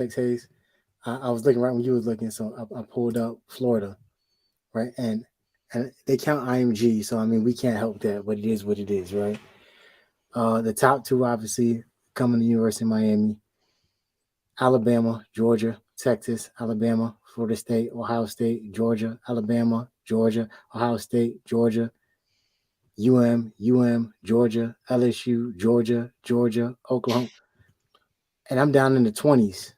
Hayes. I was looking right when you was looking, so I pulled up Florida, right? And they count IMG, so I mean we can't help that, but it is what it is, right? The top two obviously coming to University of Miami, Alabama, Georgia, Texas, Alabama, Florida State, Ohio State, Georgia, Alabama, Georgia, Ohio State, Georgia, UM, Georgia, LSU, Georgia, Oklahoma. And I'm down in the 20s.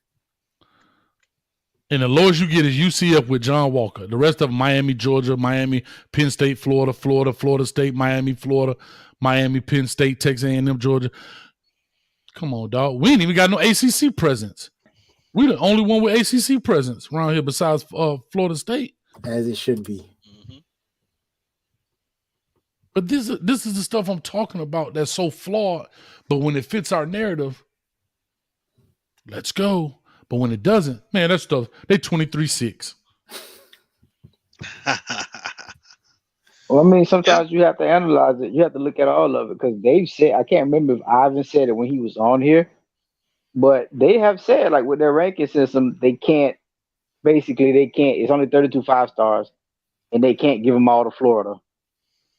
And the lowest you get is UCF with John Walker. The rest of them, Miami, Georgia, Miami, Penn State, Florida State, Miami, Florida, Miami, Penn State, Texas A&M, Georgia. Come on, dog. We ain't even got no ACC presence. We the only one with ACC presence around here besides Florida State. As it should be. Mm-hmm. But this is the stuff I'm talking about that's so flawed. But when it fits our narrative, let's go. But when it doesn't, man, that stuff, they 23-6. Well, I mean, sometimes you have to analyze it. You have to look at all of it because they've said, I can't remember if Ivan said it when he was on here, but they have said, like, with their ranking system, they can't, it's only 32 5-stars, and they can't give them all to Florida.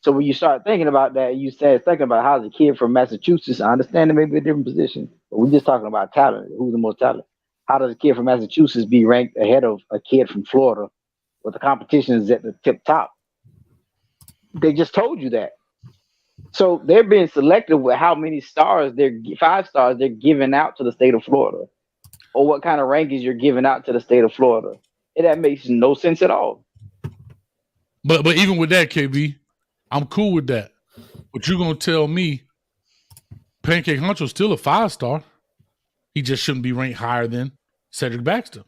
So when you start thinking about that, you start thinking about how's a kid from Massachusetts, I understand it may be a different position, but we're just talking about talent. Who's the most talented? How does a kid from Massachusetts be ranked ahead of a kid from Florida with the competition is at the tip top? They just told you that. So they're being selective with how many stars 5 stars they're giving out to the state of Florida, or what kind of rankings you're giving out to the state of Florida. And that makes no sense at all. But even with that, KB, I'm cool with that. But you're gonna tell me Pancake Huncho's still a 5-star. He just shouldn't be ranked higher than Cedric Baxter.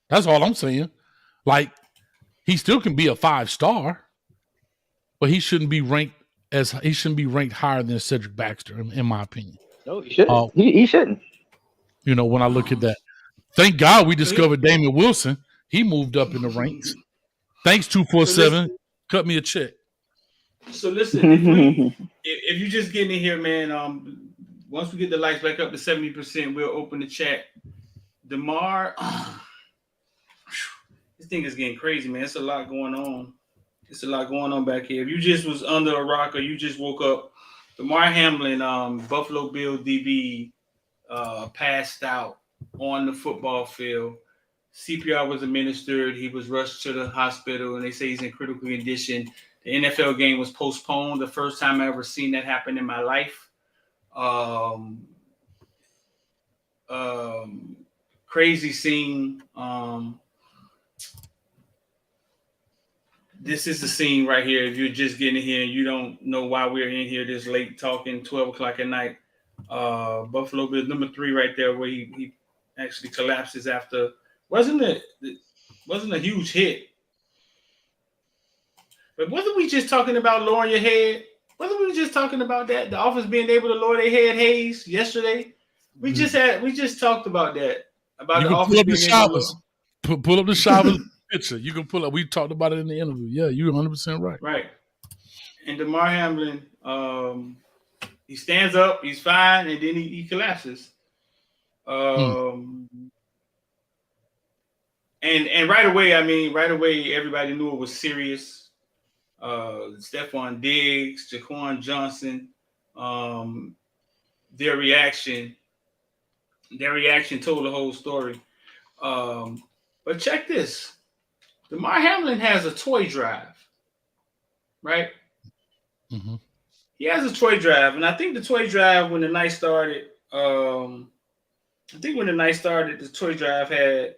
That's all I'm saying. Like, he still can be a 5-star, but he shouldn't be ranked higher than Cedric Baxter, in my opinion. No, he shouldn't. He shouldn't. You know, when I look at that. Thank God we discovered Damian Wilson. He moved up in the ranks. Thanks, 247. Cut me a check. So listen, if you just getting in here, man, once we get the lights back up to 70%, we'll open the chat. Damar, this thing is getting crazy, man. It's a lot going on. It's a lot going on back here. If you just was under a rock or you just woke up, Damar Hamlin, Buffalo Bills DB, passed out on the football field. CPR was administered. He was rushed to the hospital, and they say he's in critical condition. The NFL game was postponed. The first time I ever seen that happen in my life. Crazy scene. This is the scene right here. If you're just getting here and you don't know why we're in here this late talking, 12 o'clock at night, Buffalo Bills number 3 right there, where he actually collapses after wasn't a huge hit. But wasn't we just talking about lowering your head? Wasn't we just talking about that? The offense being able to lower their head, Hayes, yesterday? We just talked about that. About you the offense being able to pull up the Chavez picture. You can pull up. We talked about it in the interview. Yeah, you're 100% right. Right. And Damar Hamlin, he stands up, he's fine, and then he collapses. And right away, everybody knew it was serious. Stephon Diggs, Jaquan Johnson, their reaction told the whole story. But check this. Damar Hamlin has a toy drive, right? Mm-hmm. He has a toy drive, and I think the toy drive, when the night started, the toy drive had a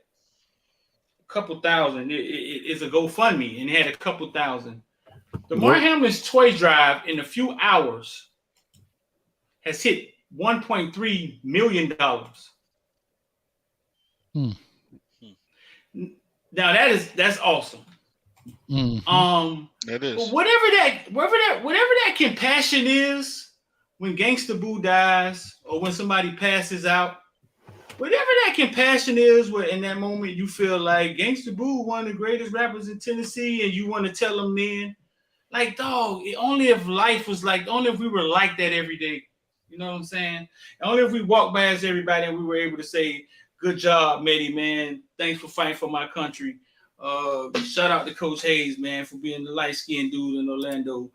couple thousand. It's a GoFundMe, and it had a couple thousand. Damar Hamlin's toy drive in a few hours has hit $1.3 million. Now that's awesome. Mm-hmm. That is. But whatever that compassion is when Gangsta Boo dies or when somebody passes out, whatever that compassion is, where in that moment you feel like Gangsta Boo, one of the greatest rappers in Tennessee, and you want to tell them then, like, dog, only if we were like that every day. You know what I'm saying? Only if we walked past everybody and we were able to say, Good job, Medi, man. Thanks for fighting for my country. Shout out to Coach Hayes, man, for being the light-skinned dude in Orlando,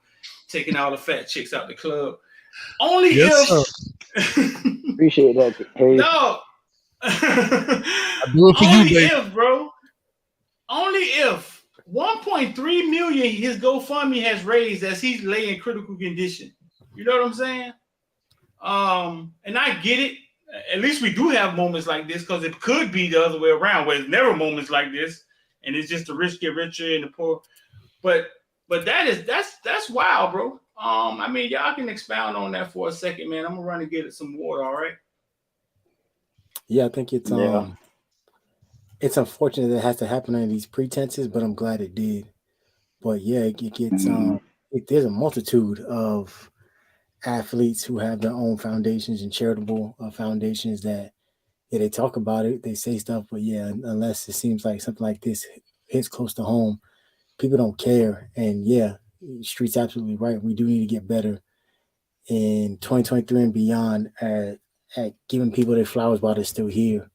taking all the fat chicks out the club. Only if appreciate that. Hayes. no. I do it for Only you, baby. if, bro. Only if 1.3 million his GoFundMe has raised as he's laying critical condition. You know what I'm saying? And I get it. At least we do have moments like this, because it could be the other way around, where it's never moments like this, and it's just the rich get richer and the poor. But that's wild, bro. I mean, y'all can expound on that for a second, man. I'm gonna run and get some water. All right. Yeah, I think it's unfortunate that it has to happen on these pretenses, but I'm glad it did. But yeah, it gets there's a multitude of athletes who have their own foundations and charitable foundations that they talk about it, they say stuff, but yeah, unless it seems like something like this hits close to home, people don't care. And yeah, Street's absolutely right. We do need to get better in 2023 and beyond at giving people their flowers while they're still here.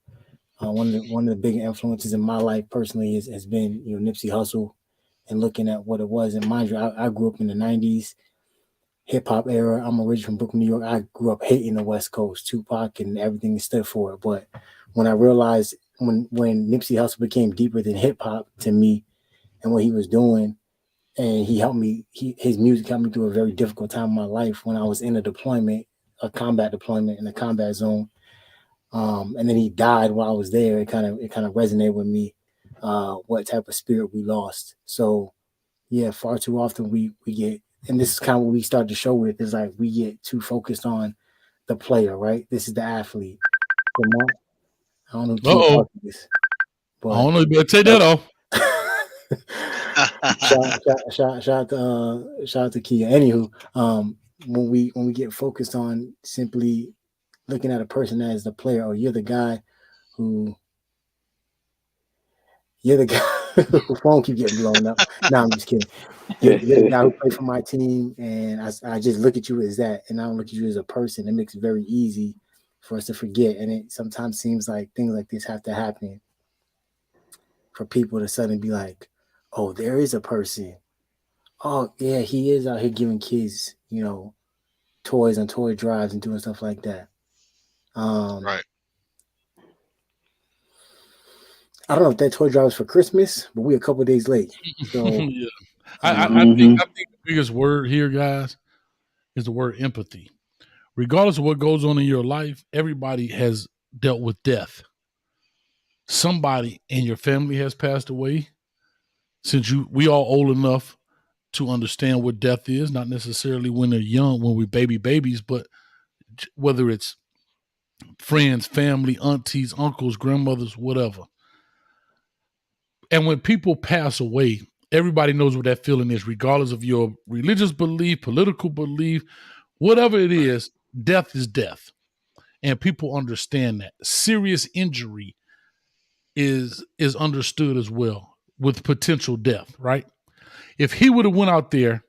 One of the big influences in my life personally has been Nipsey Hussle, and looking at what it was. And mind you, I grew up in the 90s hip hop era. I'm originally from Brooklyn, New York. I grew up hating the West Coast, Tupac and everything that stood for it. But when I realized when Nipsey Hussle became deeper than hip hop to me and what he was doing, and he helped me, his music helped me through a very difficult time in my life when I was in a combat deployment in a combat zone. And then he died while I was there. It kind of resonated with me, what type of spirit we lost. So yeah, far too often we get, and this is kind of what we start to show with, is like we get too focused on the player, right? This is the athlete. I don't know this, but I don't know. You better take that off. shout out to Kia. Anywho, when we get focused on simply looking at a person as the player, or you're the guy who phone keep getting blown up. No, I'm just kidding. You're the guy who played for my team, and I just look at you as that, and I don't look at you as a person. It makes it very easy for us to forget, and it sometimes seems like things like this have to happen for people to suddenly be like, oh, there is a person. Oh, yeah, he is out here giving kids, toys on toy drives and doing stuff like that. Right. I don't know if that toy drive was for Christmas, but we're a couple of days late. So yeah. I think the biggest word here, guys, is the word empathy. Regardless of what goes on in your life, everybody has dealt with death. Somebody in your family has passed away. Since we all old enough to understand what death is, not necessarily when they're young, when we're babies, but whether it's friends, family, aunties, uncles, grandmothers, whatever. And when people pass away, everybody knows what that feeling is, regardless of your religious belief, political belief, whatever it is, death is death. And people understand that. Serious injury is understood as well, with potential death, right? If he would have went out there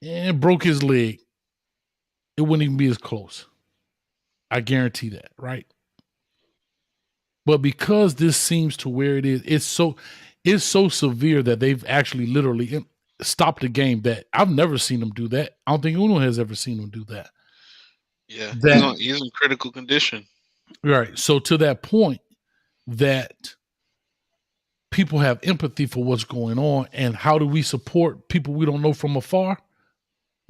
and broke his leg, it wouldn't even be as close. I guarantee that, right? But because this seems to where it is, it's so severe that they've actually literally stopped the game. That I've never seen them do that. I don't think anyone has ever seen them do that. Yeah, he's in critical condition. Right. So to that point, that people have empathy for what's going on, and how do we support people we don't know from afar?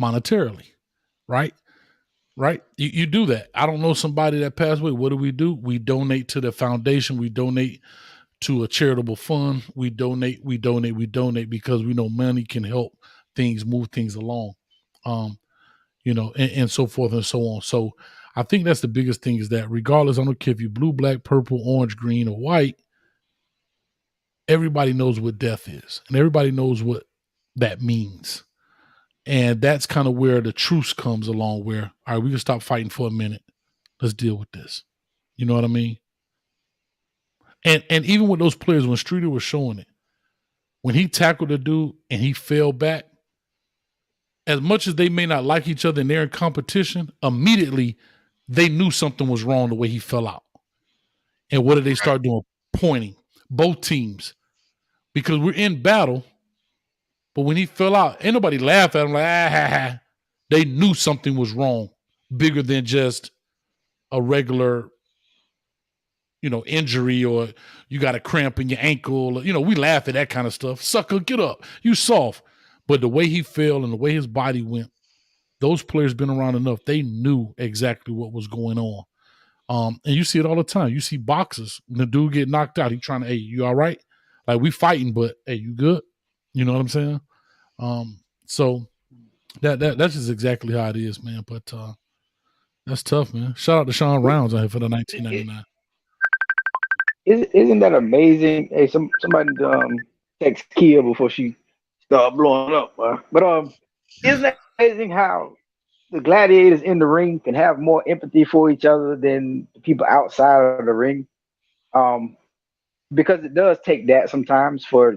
Monetarily, right? Right? You do that. I don't know somebody that passed away. What do? We donate to the foundation. We donate to a charitable fund. We donate because we know money can help things, move things along, and so forth and so on. So I think that's the biggest thing, is that regardless, I don't care if you're blue, black, purple, orange, green, or white, everybody knows what death is, and everybody knows what that means. And that's kind of where the truce comes along, where, all right, we can stop fighting for a minute. Let's deal with this. You know what I mean? And even with those players, when Streeter was showing it, when he tackled the dude and he fell back, as much as they may not like each other and they're in competition, immediately they knew something was wrong the way he fell out. And what did they start doing? Pointing, both teams, because we're in battle. But when he fell out, ain't nobody laugh at him like, They knew something was wrong, bigger than just a regular, injury, or you got a cramp in your ankle. We laugh at that kind of stuff. Sucker, get up. You soft. But the way he fell and the way his body went, those players been around enough. They knew exactly what was going on. And you see it all the time. You see boxers, when the dude get knocked out, he trying to, hey, you all right? Like, we fighting, but hey, you good? You know what I'm saying? So that's just exactly how it is, man. But that's tough, man. Shout out to Sean Rounds out here for the 1999. Isn't that amazing? Hey, somebody text Kia before she start blowing up. But isn't that amazing how the gladiators in the ring can have more empathy for each other than the people outside of the ring? Because it does take that sometimes for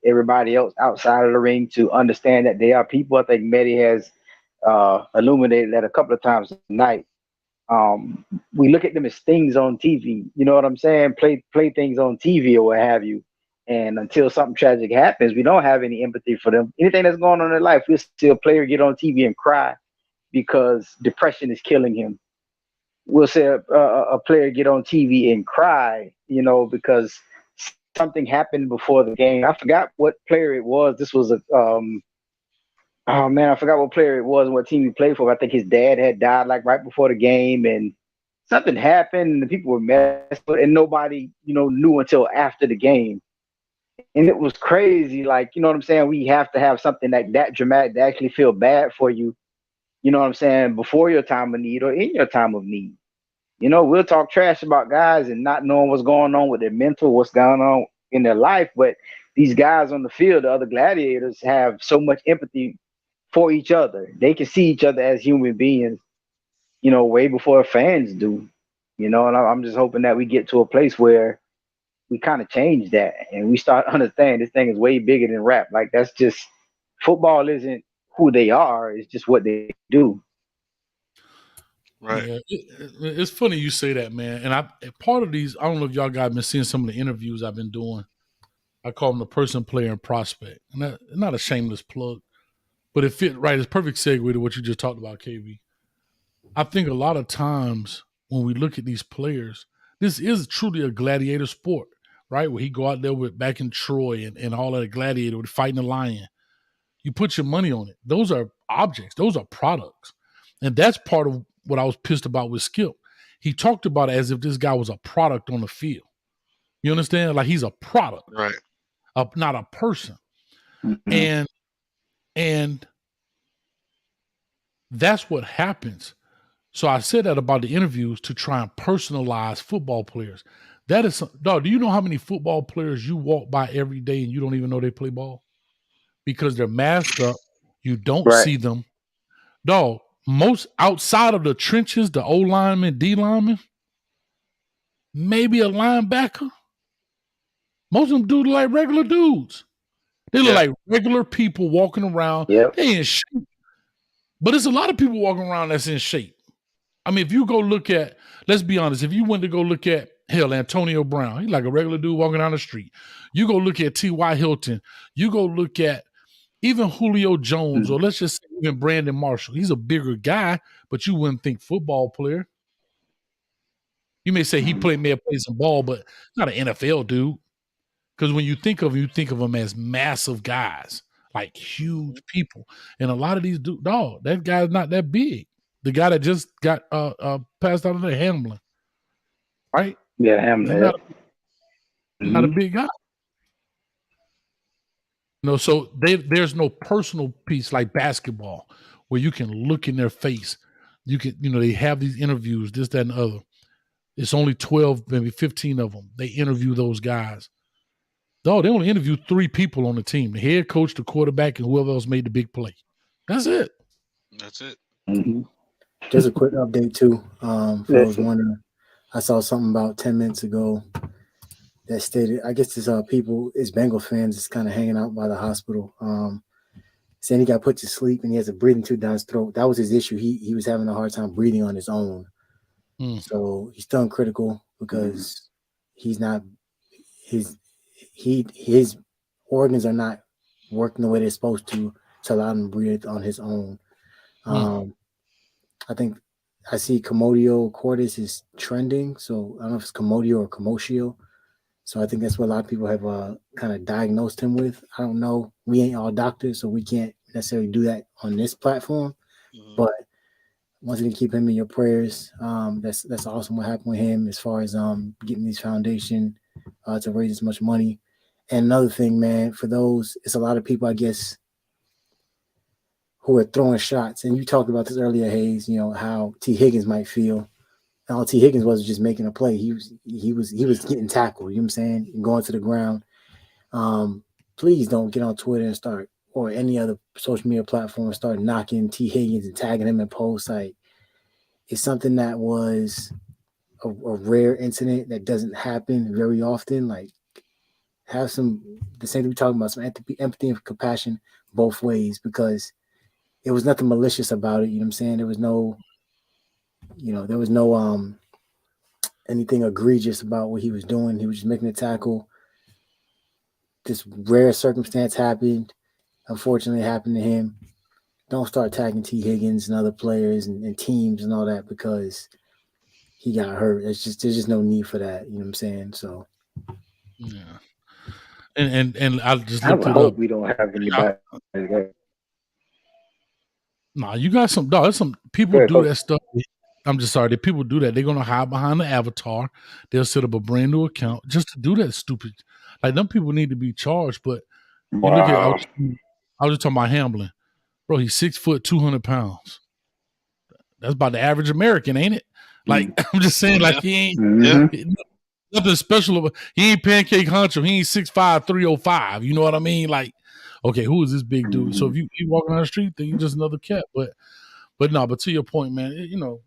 everybody else outside of the ring to understand that they are people. I think Mehdi has illuminated that a couple of times tonight. We look at them as things on TV. You know what I'm saying? Play things on TV or what have you. And until something tragic happens, we don't have any empathy for them. Anything that's going on in their life, we'll see a player get on TV and cry because depression is killing him. We'll see a player get on TV and cry, because something happened before the game. I forgot what player it was. This was I forgot what player it was and what team he played for. I think his dad had died like right before the game, and something happened and the people were messed up, and nobody, knew until after the game. And it was crazy. Like, you know what I'm saying? We have to have something like that dramatic to actually feel bad for you. You know what I'm saying? Before your time of need or in your time of need. We'll talk trash about guys and not knowing what's going on with their mental, what's going on in their life. But these guys on the field, the other gladiators, have so much empathy for each other. They can see each other as human beings, way before fans do. And I'm just hoping that we get to a place where we kind of change that and we start understanding this thing is way bigger than rap. Like, that's just, football isn't who they are. It's just what they do. Right. Yeah, it's funny you say that, man. And part of these, I don't know if y'all guys been seeing some of the interviews I've been doing. I call them the person, player, and prospect. And that, not a shameless plug, but it fit right. It's perfect segue to what you just talked about, KB. I think a lot of times when we look at these players, this is truly a gladiator sport, right? Where he go out there with back in Troy and all that gladiator with fighting a lion. You put your money on it. Those are objects. Those are products. And that's part of what I was pissed about with Skip. He talked about it as if this guy was a product on the field. You understand? Like, he's a product, right? Not a person. Mm-hmm. And that's what happens. So I said that about the interviews to try and personalize football players. That is, dog, do you know how many football players you walk by every day and you don't even know they play ball? Because they're masked up. You don't see them. Dog, most outside of the trenches, the O lineman, D lineman, maybe a linebacker. Most of them do look like regular dudes. They look like regular people walking around. Yep. They in shape. But there's a lot of people walking around that's in shape. I mean, if you go look at, let's be honest, if you went to go look at, hell, Antonio Brown, he's like a regular dude walking down the street. You go look at T.Y. Hilton. You go look at even Julio Jones, or let's just say even Brandon Marshall. He's a bigger guy, but you wouldn't think football player. You may say may have played some ball, but not an NFL dude. Because when you think of them as massive guys, like huge people. And a lot of these dudes, dog, that guy's not that big. The guy that just got passed out of the Hamlin, right? Yeah, Hamlin. Not a big guy. So there's no personal piece like basketball where you can look in their face. You can, they have these interviews, this, that, and the other. It's only 12, maybe 15 of them. They interview those guys. No, they only interview 3 people on the team: the head coach, the quarterback, and whoever else made the big play. That's it. That's it. Mm-hmm. Just a quick update too. I was wondering, I saw something about 10 minutes ago that stated, I guess it's Bengal fans is kind of hanging out by the hospital. Saying he got put to sleep and he has a breathing tube down his throat. That was his issue. He was having a hard time breathing on his own. So he's still critical because he's not his organs are not working the way they're supposed to allow him to breathe on his own. I think I see commotio cordis is trending, so I don't know if it's commodio or commotio. So I think that's what a lot of people have kind of diagnosed him with. I don't know. We ain't all doctors, so we can't necessarily do that on this platform. Mhm. But once again, keep him in your prayers. That's awesome what happened with him as far as getting these foundation to raise as much money. And another thing, man, for those, it's a lot of people, I guess, who are throwing shots. And you talked about this earlier, Hayes, you know, how T. Higgins might feel. All T. Higgins wasn't just making a play. He was getting tackled, you know what I'm saying, and going to the ground. Please don't get on Twitter and start, or any other social media platform, and start knocking T. Higgins and tagging him in posts. Like, it's something that was a rare incident that doesn't happen very often. Like, have the same thing we're talking about, some empathy and compassion both ways, because it was nothing malicious about it. You know what I'm saying? There was no anything egregious about what he was doing. He was just making a tackle. This rare circumstance happened. Unfortunately, it happened to him. Don't start tagging T. Higgins and other players and teams and all that because he got hurt. There's just no need for that. You know what I'm saying? So yeah. And I just I looked it hope up. we don't have anybody. Nah, you got some dog. Some people do that stuff. I'm just sorry. That people do that. They're gonna hide behind the avatar. They'll set up a brand new account just to do that stupid. Like, them people need to be charged. But you look at, I was just talking about Hamlin, bro. He's 6 foot, 200 pounds. That's about the average American, ain't it? Like, I'm just saying, like, he ain't nothing special about. He ain't Pancake Huncho. He ain't 6'5", 305. You know what I mean? Like, okay, who is this big dude? So if you walking down the street, then you're just another cat. But no. But to your point, man, you know.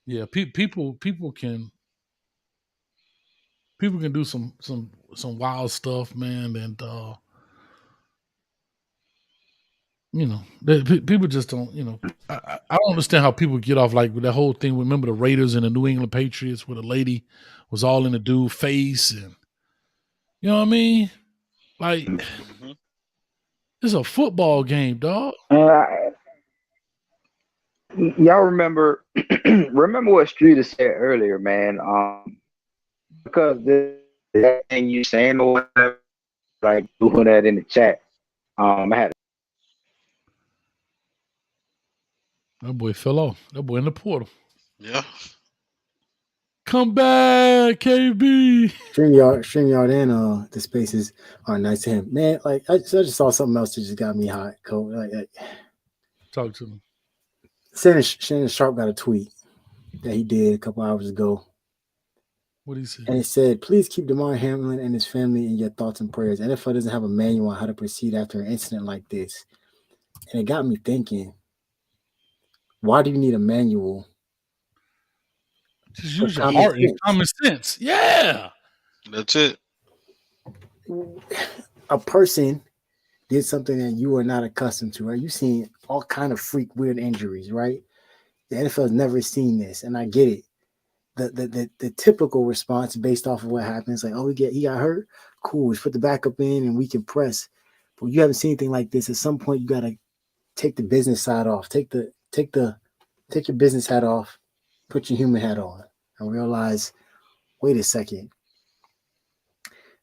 Yeah, people can do some wild stuff, man, and you know, people just don't. You know, I don't understand how people get off like with that whole thing. Remember the Raiders and the New England Patriots, where the lady was all in the dude's face, and you know what I mean? Like, it's a football game, dog. Y'all remember what Streeter said earlier, man. Because that thing you saying or whatever, like doing that in the chat. I had that boy fell off. That boy in the portal. Yeah. Come back, KB. StreamYard and the spaces are nice to him, man. Like, I just saw something else that just got me hot. Cold. Like, talk to me. Shannon Sharp got a tweet that he did a couple hours ago. What did he say? And it said, "Please keep Damar Hamlin and his family in your thoughts and prayers. NFL doesn't have a manual on how to proceed after an incident like this." And it got me thinking, why do you need a manual? Just use your heart and common sense. Yeah. That's it. A person did something that you are not accustomed to, right? You've seen all kind of freak, weird injuries, right? The NFL has never seen this, and I get it. The typical response based off of what happens, like, oh, he got hurt. Cool, let's put the backup in and we can press. But you haven't seen anything like this. At some point, you gotta take the business side off. Take your business hat off, put your human hat on, and realize, wait a second.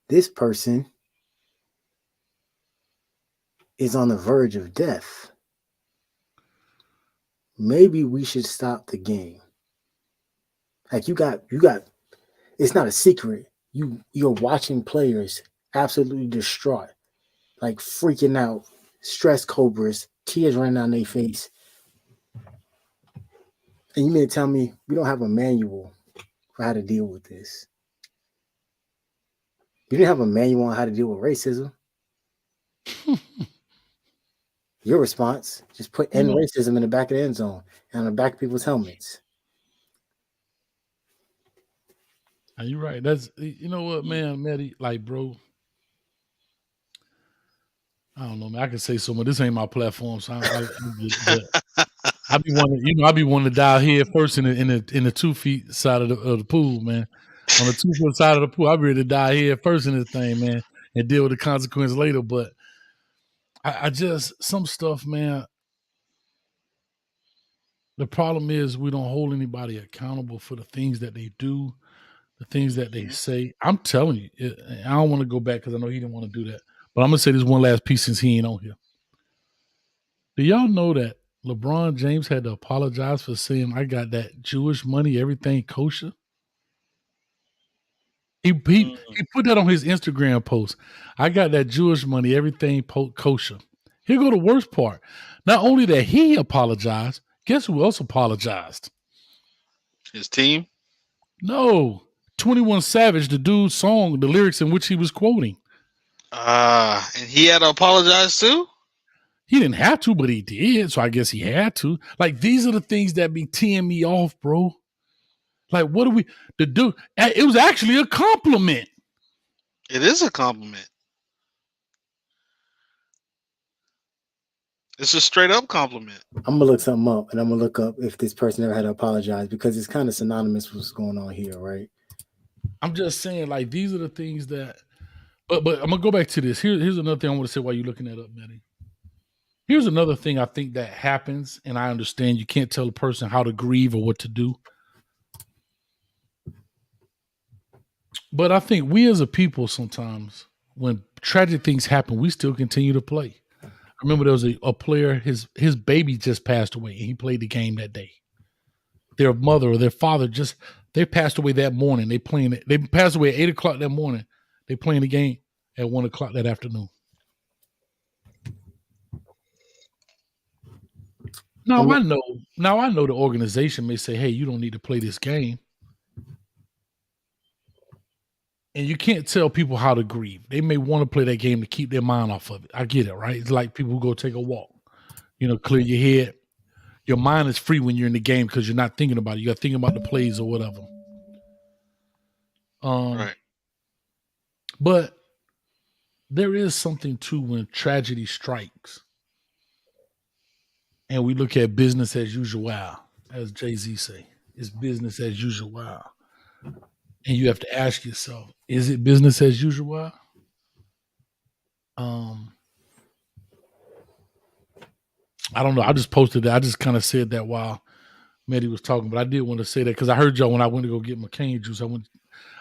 This person is on the verge of death. Maybe we should stop the game. Like, you got it's not a secret. You're watching players absolutely distraught, like freaking out, stress cobras, tears running down their face. And you mean to tell me we don't have a manual for how to deal with this? You didn't have a manual on how to deal with racism. Your response, just put end racism in the back of the end zone and on the back of people's helmets. You're right. That's, you know what, man, Matty, like, bro, I don't know, man. I can say so much. This ain't my platform, so I be wanting, I be wanting to dive head first in the 2 feet side of the pool, man. On the 2-foot side of the pool, I'd be ready to die here first in this thing, man, and deal with the consequence later. But I just, some stuff, man, the problem is we don't hold anybody accountable for the things that they do, the things that they say. I'm telling you, I don't want to go back because I know he didn't want to do that. But I'm going to say this one last piece since he ain't on here. Do y'all know that LeBron James had to apologize for saying, I got that Jewish money, everything kosher? He put that on his Instagram post. I got that Jewish money, everything kosher. Here go the worst part. Not only that he apologized, guess who else apologized? His team? No. 21 Savage, the dude's song, the lyrics in which he was quoting. And he had to apologize too? He didn't have to, but he did. So I guess he had to. Like, these are the things that be teeing me off, bro. Like, what do we the dude? It was actually a compliment. It is a compliment. It's a straight up compliment. I'm gonna look something up, and I'm gonna look up if this person ever had to apologize, because it's kind of synonymous with what's going on here, right? I'm just saying, like, these are the things that. But I'm gonna go back to this. Here's another thing I want to say while you're looking that up, Manny. Here's another thing I think that happens, and I understand you can't tell a person how to grieve or what to do. But I think we as a people sometimes, when tragic things happen, we still continue to play. I remember there was a player, his baby just passed away, and he played the game that day. Their mother or their father they passed away that morning. They passed away at 8 o'clock that morning. They playing the game at 1 o'clock that afternoon. Now I know the organization may say, hey, you don't need to play this game. And you can't tell people how to grieve. They may want to play that game to keep their mind off of it. I get it, right? It's like people who go take a walk, clear your head. Your mind is free when you're in the game because you're not thinking about it. You're thinking about the plays or whatever. Right. But there is something too when tragedy strikes. And we look at business as usual, as Jay-Z say. It's business as usual. And you have to ask yourself, is it business as usual? I don't know. I just posted that. I just kind of said that while Mehdi was talking, but I did want to say that because I heard y'all when I went to go get McCain juice.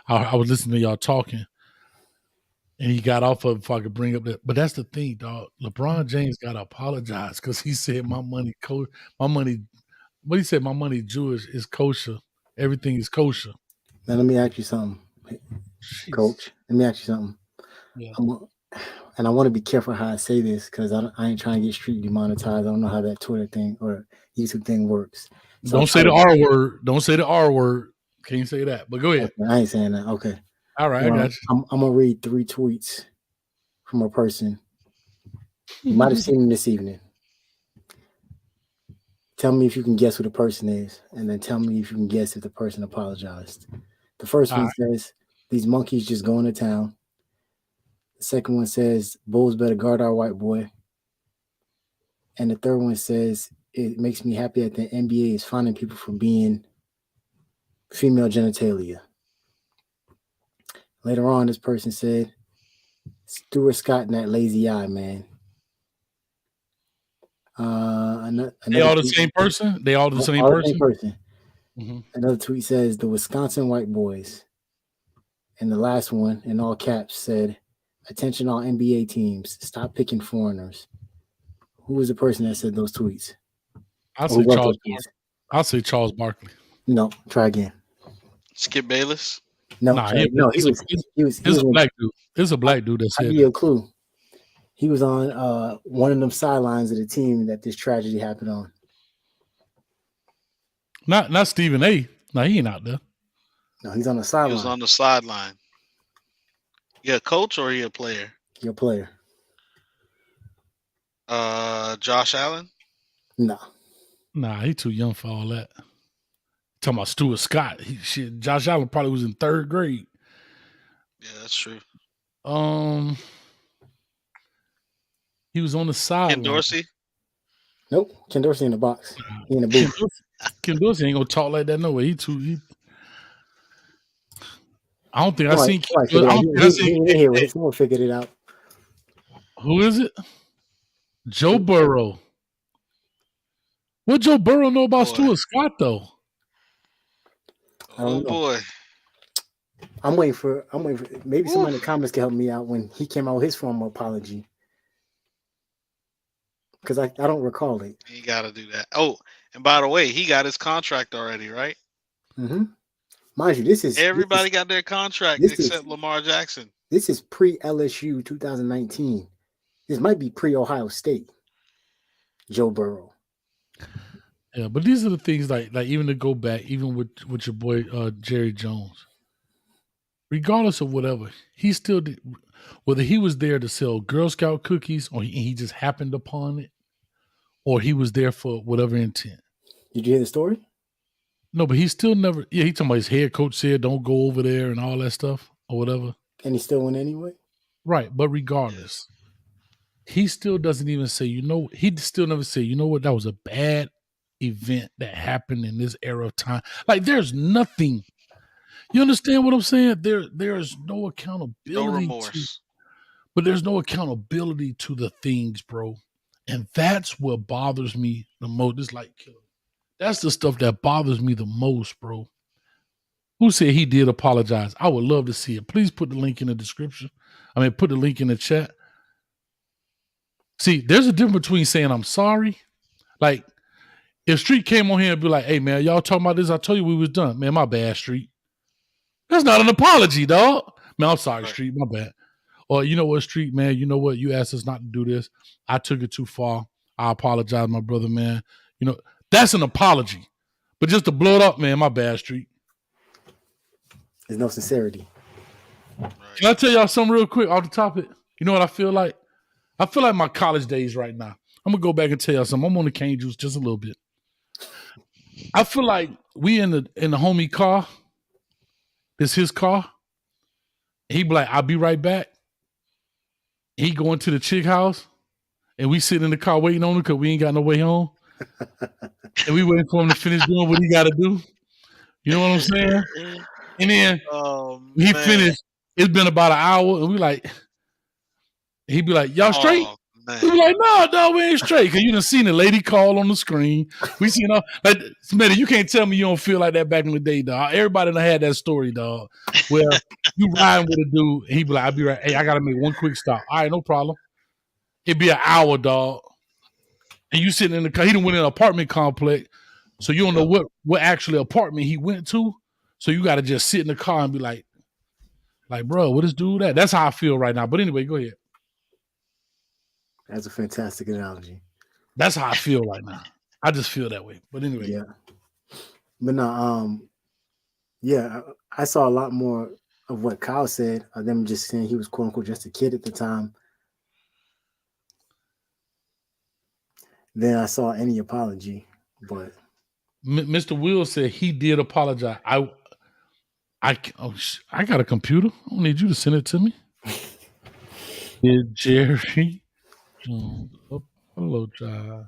I was listening to y'all talking, and he got off of it before I could bring up that. But that's the thing, dog. LeBron James got to apologize because he said my money. What he said, my money Jewish is kosher. Everything is kosher. Now let me ask you something, Coach. Let me ask you something. Yeah. And I want to be careful how I say this because I ain't trying to get street demonetized. I don't know how that Twitter thing or YouTube thing works. So don't say the R word. Don't say the R word. Can't say that. But go ahead. Okay, I ain't saying that. Okay. All right, I got you. I'm gonna read 3 tweets from a person. You might have seen them this evening. Tell me if you can guess who the person is, and then tell me if you can guess if the person apologized. The first one says, "These monkeys just going to town." The second one says, "Bulls better guard our white boy." And the third one says, "It makes me happy that the NBA is finding people for being female genitalia." Later on, this person said, "Stuart Scott and that lazy eye, man." They all the same person? They all the same person? Mm-hmm. Another tweet says, "The Wisconsin white boys." And the last one, in all caps, said, "Attention all NBA teams, stop picking foreigners." Who was the person that said those tweets? I'll say Charles Barkley. No, try again. Skip Bayless? No, he was a black dude. It's a black dude that said I'll give you a clue. He was on one of them sidelines of the team that this tragedy happened on. Not Stephen A. No, he ain't out there. No, he's on the sideline. He was on the sideline. He a coach or he a player? He a player. Josh Allen? No. Nah, he too young for all that. Talking about Stuart Scott. Josh Allen probably was in 3rd grade. Yeah, that's true. He was on the side. Ken Dorsey? Nope. Ken Dorsey in the box. He in the booth. Ken Dorsey ain't gonna talk like that no way. I don't think I seen. I He don't think I seen. here with it. Someone figured it out. Who is it? Joe Burrow. What Joe Burrow know about Stuart Scott though? Oh boy. I'm waiting for maybe someone in the comments can help me out when he came out with his formal apology. Because I don't recall it. He gotta do that. Oh, and by the way, he got his contract already, right? Mm-hmm. Mind you, everybody got their contract except Lamar Jackson. This is pre-LSU 2019. This might be pre-Ohio State. Joe Burrow. Yeah, but these are the things like even to go back, even with your boy Jerry Jones. Regardless of whatever, he still did, whether he was there to sell Girl Scout cookies or he just happened upon it, or he was there for whatever intent. Did you hear the story? No, but he still never. Yeah, he talking about his head coach said don't go over there and all that stuff or whatever. And he still went anyway. Right, but regardless, he still doesn't even say. He still never say. You know what? That was a bad event that happened in this era of time. Like there's nothing. You understand what I'm saying? There's no accountability. No remorse. But there's no accountability to the things, bro. And that's what bothers me the most. It's like killer. That's the stuff that bothers me the most, bro. Who said he did apologize? I would love to see it. Please put the link in the description. Put the link in the chat. See, there's a difference between saying I'm sorry. Like, if Street came on here and be like, hey, man, y'all talking about this? I told you we was done. Man, my bad, Street. That's not an apology, dog. Man, I'm sorry, Street. My bad. Or, you know what, Street, man, you know what? You asked us not to do this. I took it too far. I apologize, my brother, man. You know, that's an apology. But just to blow it up, man, my bad, Street. There's no sincerity. Can I tell y'all something real quick off the topic? You know what I feel like? I feel like my college days right now. I'm going to go back and tell y'all something. I'm on the cane juice just a little bit. I feel like we in the homie car. It's his car. He be like, I'll be right back. He going to the chick house, and we sitting in the car waiting on him because we ain't got no way home. And we waiting for him to finish doing what he got to do. You know what I'm saying? And then he finished. It's been about an hour, and we like, he'd be like, y'all straight? We be like, no, we ain't straight. Because you done seen the lady call on the screen. We seen all, like, Smitty, you can't tell me you don't feel like that back in the day, dog. Everybody done had that story, dog. Where you riding with a dude, and he be like, I'll be right. Hey, I got to make one quick stop. All right, no problem. It'd be an hour, dog. And you sitting in the car. He done went in an apartment complex, so you don't know what actually apartment he went to. So you got to just sit in the car and be like, bro, what this dude at? That's how I feel right now. But anyway, go ahead. That's a fantastic analogy. That's how I feel right now. I just feel that way. But anyway. Yeah. But no, I saw a lot more of what Kyle said, of them just saying he was quote unquote just a kid at the time. Then I saw any apology, but Mr. Will said he did apologize. I got a computer. I don't need you to send it to me. Did Jerry Jones apologize?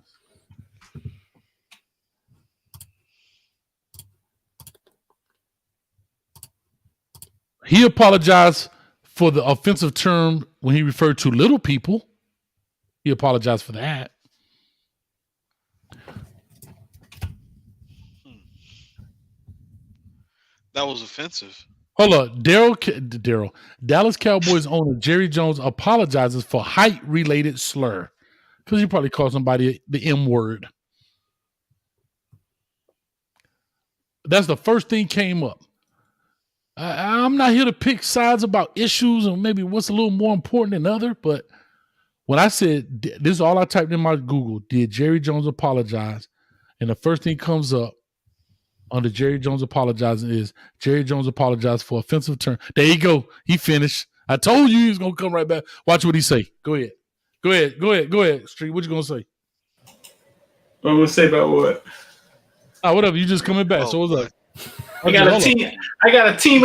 He apologized for the offensive term when he referred to little people. He apologized for that. That was offensive. Hold up. Daryl. Dallas Cowboys owner Jerry Jones apologizes for height-related slur. Because he probably called somebody the M word. That's the first thing came up. I'm not here to pick sides about issues and maybe what's a little more important than other, but when I said, this is all I typed in my Google, did Jerry Jones apologize? And the first thing comes up under Jerry Jones apologizing is Jerry Jones apologized for offensive turn. There you go. He finished. I told you he was going to come right back. Watch what he say. Go ahead. Street, what you going to say? What I'm going to say about what? Whatever. You just coming back. So what's up? I got a team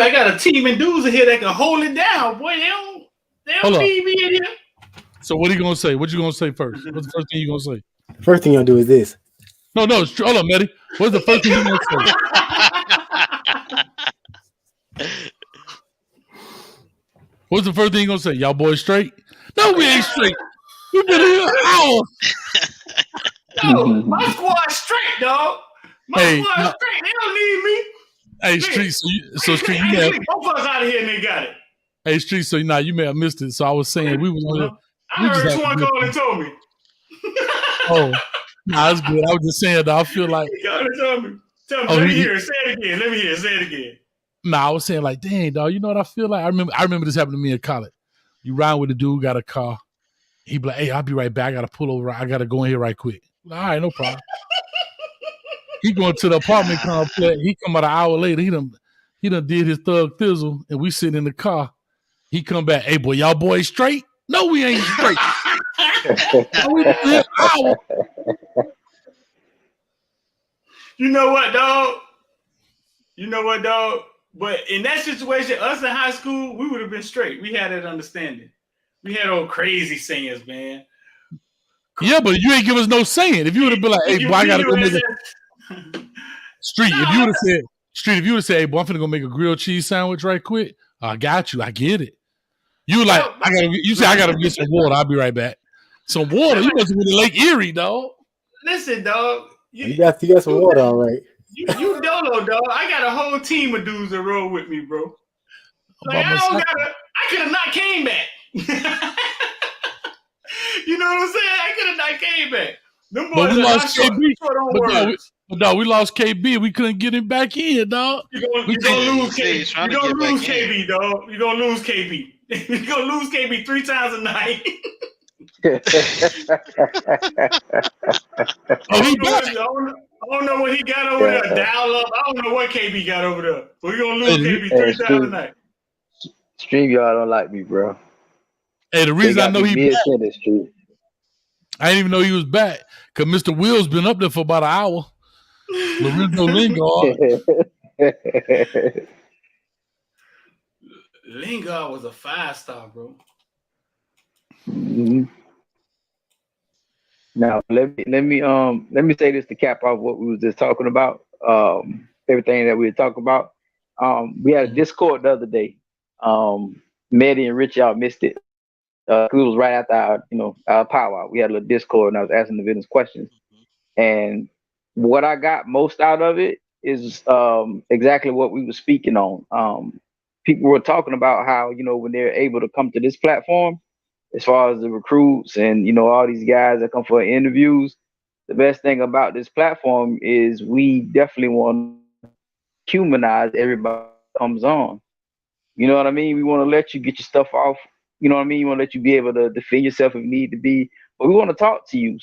and dudes in here that can hold it down. Boy, they don't need me in here. So what are you going to say? What you going to say first? What's the first thing you going to say? First thing you'll do is this. No, hold on, Matty. What's the first thing you going to say? What's the first thing you gonna say? Y'all boys straight? No, we ain't straight. We been here an hour. No, my squad's straight, dog. My squad's straight. They don't need me. Hey, Street. So Street, you have both of us out of here and they got it. Hey, Street. So now you may have missed it. So I was saying we was. I heard someone call and told me. Oh, nah, that's good. I was just saying that I feel like. Tell me. Let me hear it. Say it again. Say it again. Nah, I was saying like, dang, dog. You know what I feel like? I remember this happened to me in college. You ride with a dude, got a car. He be like, hey, I'll be right back. I got to pull over. I got to go in here right quick. All right, no problem. He going to the apartment complex. He come out an hour later. He done did his thug thizzle, and we sitting in the car. He come back, hey, boy, y'all boys straight? No, we ain't straight. You know what, dog? But in that situation, us in high school, we would have been straight. We had that understanding. We had old crazy sayings, man. Yeah, but you ain't give us no saying. If you would have been like, hey, boy, I gotta go make a Street. If you would have said, hey, boy, I'm finna go make a grilled cheese sandwich right quick. I got you. I get it. You like, I gotta get some water. I'll be right back. Some water? You must have been in Lake Erie, dog. Listen, dog. You got some water, all right. You don't know, dog. I got a whole team of dudes that roll with me, bro. Like, I could have not came back. You know what I'm saying? I could have not came back. Them boys but we lost short KB. But we lost KB. We couldn't get him back in, dog. You're gonna lose KB. You're gonna lose KB, dog. You're gonna lose KB. You're gonna lose KB 3 times a night. I don't know what he got over there. Dial up. I don't know what KB got over there. But we're gonna lose KB 3 times a night. StreamYard don't like me, bro. Hey, the reason I know he back, I didn't even know he was back because Mr. Will's been up there for about an hour. Lorenzo Lingard. Lingard was a 5-star, bro. Mm-hmm. Now let me say this to cap off what we was just talking about. Everything that we were talking about. We had a Discord the other day. Maddie and Rich, y'all missed it. It was right after our powwow. We had a little Discord, and I was asking the business questions. And what I got most out of it is exactly what we were speaking on. People were talking about how when they're able to come to this platform, as far as the recruits and all these guys that come for interviews, the best thing about this platform is we definitely want to humanize everybody that comes on. You know what I mean? We want to let you get your stuff off. You know what I mean? We want to let you be able to defend yourself if you need to be. But we want to talk to you.